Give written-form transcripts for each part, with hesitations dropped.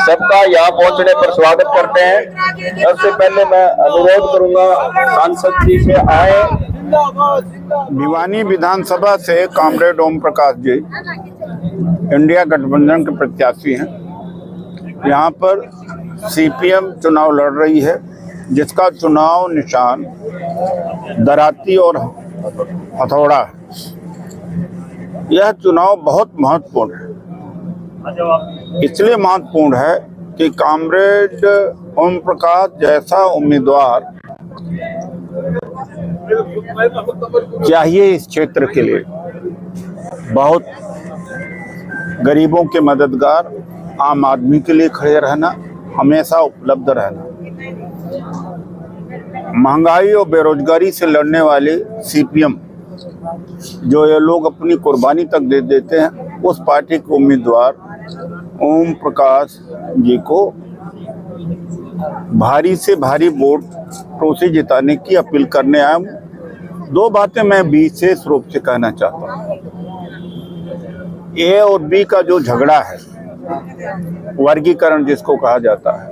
सबका यहाँ पहुंचने पर स्वागत करते हैं। सबसे पहले मैं अनुरोध करूंगा सांसद जी से आए। भिवानी विधानसभा से कॉमरेड ओम प्रकाश जी इंडिया गठबंधन के प्रत्याशी हैं। यहाँ पर सीपीएम चुनाव लड़ रही है, जिसका चुनाव निशान दराती और हथौड़ा है। यह चुनाव बहुत महत्वपूर्ण है। इसलिए महत्वपूर्ण है कि कॉमरेड ओम प्रकाश जैसा उम्मीदवार चाहिए इस क्षेत्र के लिए। बहुत गरीबों के मददगार, आम आदमी के लिए खड़े रहना, हमेशा उपलब्ध रहना। महंगाई और बेरोजगारी से लड़ने वाले सीपीएम, जो ये लोग अपनी कुर्बानी तक दे देते हैं, उस पार्टी के उम्मीदवार ओम प्रकाश जी को भारी से भारी वोटों से जिताने की अपील करने आया हूँ। दो बातें मैं विशेष रूप से कहना चाहता हूँ। ए और बी का जो झगड़ा है, वर्गीकरण जिसको कहा जाता है,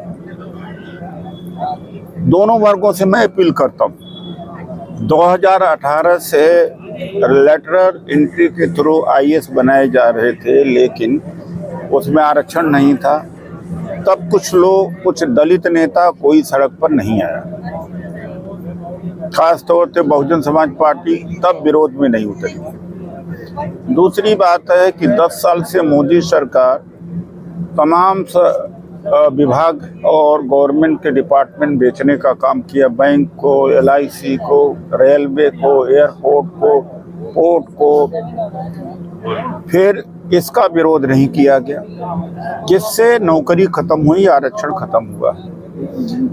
दोनों वर्गों से मैं अपील करता हूँ। 2018 से लेटरल एंट्री के थ्रू आईएएस बनाए जा रहे थे, लेकिन उसमें आरक्षण नहीं था। तब कुछ लोग, कुछ दलित नेता कोई सड़क पर नहीं आया। खास तौर से बहुजन समाज पार्टी तब विरोध में नहीं उतरी। दूसरी बात है कि 10 साल से मोदी सरकार तमाम विभाग और गवर्नमेंट के डिपार्टमेंट बेचने का काम किया। बैंक को, एलआईसी को, रेलवे को, एयरपोर्ट को, पोर्ट को। फिर इसका विरोध नहीं किया गया, जिससे नौकरी खत्म हुई, आरक्षण खत्म हुआ।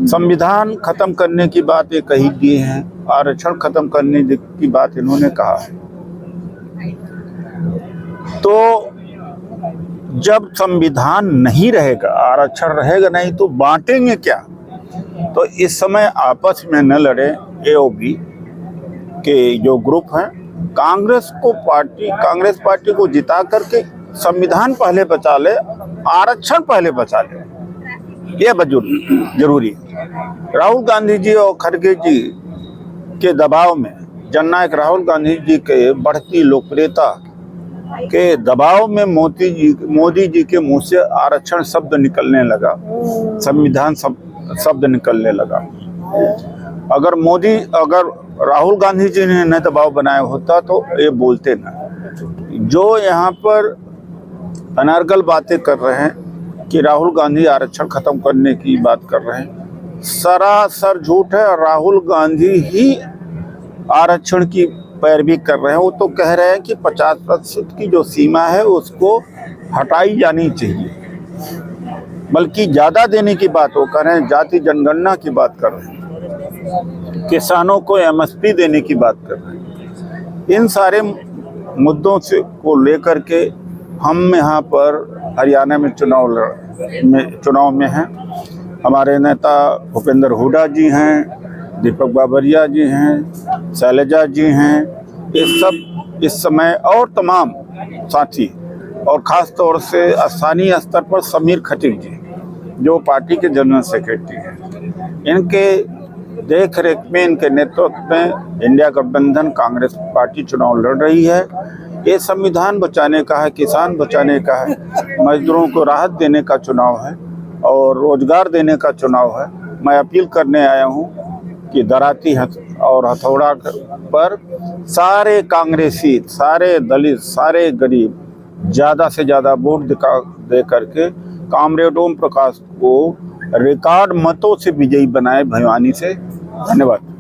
संविधान खत्म करने की बात ये कही दी है, आरक्षण खत्म करने की बात इन्होंने कहा है। तो जब संविधान नहीं रहेगा, आरक्षण रहेगा नहीं, तो बांटेंगे क्या? तो इस समय आपस में न लड़े ए और बी के जो ग्रुप हैं। कांग्रेस पार्टी को जिता करके संविधान पहले बचा ले, आरक्षण पहले बचा ले, यह जरूरी है। राहुल गांधी जी और खड़गे जी के दबाव में, जननायक राहुल गांधी जी के बढ़ती लोकप्रियता के दबाव में मोदी जी के मुंह से आरक्षण शब्द निकलने लगा, संविधान शब्द निकलने लगा। अगर राहुल गांधी जी ने न दबाव बनाया होता तो ये बोलते ना। जो यहाँ पर अनर्गल बातें कर रहे हैं कि राहुल गांधी आरक्षण खत्म करने की बात कर रहे हैं, सरासर झूठ है। राहुल गांधी ही आरक्षण की पैरवी कर रहे हैं। वो तो कह रहे हैं कि 50% की जो सीमा है उसको हटाई जानी चाहिए, बल्कि ज़्यादा देने की बात वो कर रहे हैं। जाति जनगणना की बात कर रहे हैं, किसानों को एमएसपी देने की बात कर रहे हैं। इन सारे मुद्दों से को लेकर के हम यहाँ पर हरियाणा में चुनाव में हैं। हमारे नेता भूपेंद्र हुड्डा जी हैं, दीपक बाबरिया जी हैं, शैलजा जी हैं, ये सब इस समय, और तमाम साथी, और ख़ास तौर से स्थानीय स्तर पर समीर खटीक जी, जो पार्टी के जनरल सेक्रेटरी हैं। इनके देख रेख में, इनके नेतृत्व में इंडिया गठबंधन कांग्रेस पार्टी चुनाव लड़ रही है। ये संविधान बचाने का है, किसान बचाने का है, मजदूरों को राहत देने का चुनाव है और रोजगार देने का चुनाव है। मैं अपील करने आया हूँ कि दराती और हथौड़ा पर सारे कांग्रेसी, सारे दलित, सारे गरीब ज़्यादा से ज़्यादा वोट दे करके कॉमरेड ओम प्रकाश को रिकॉर्ड मतों से विजयी बनाए भिवानी से। धन्यवाद।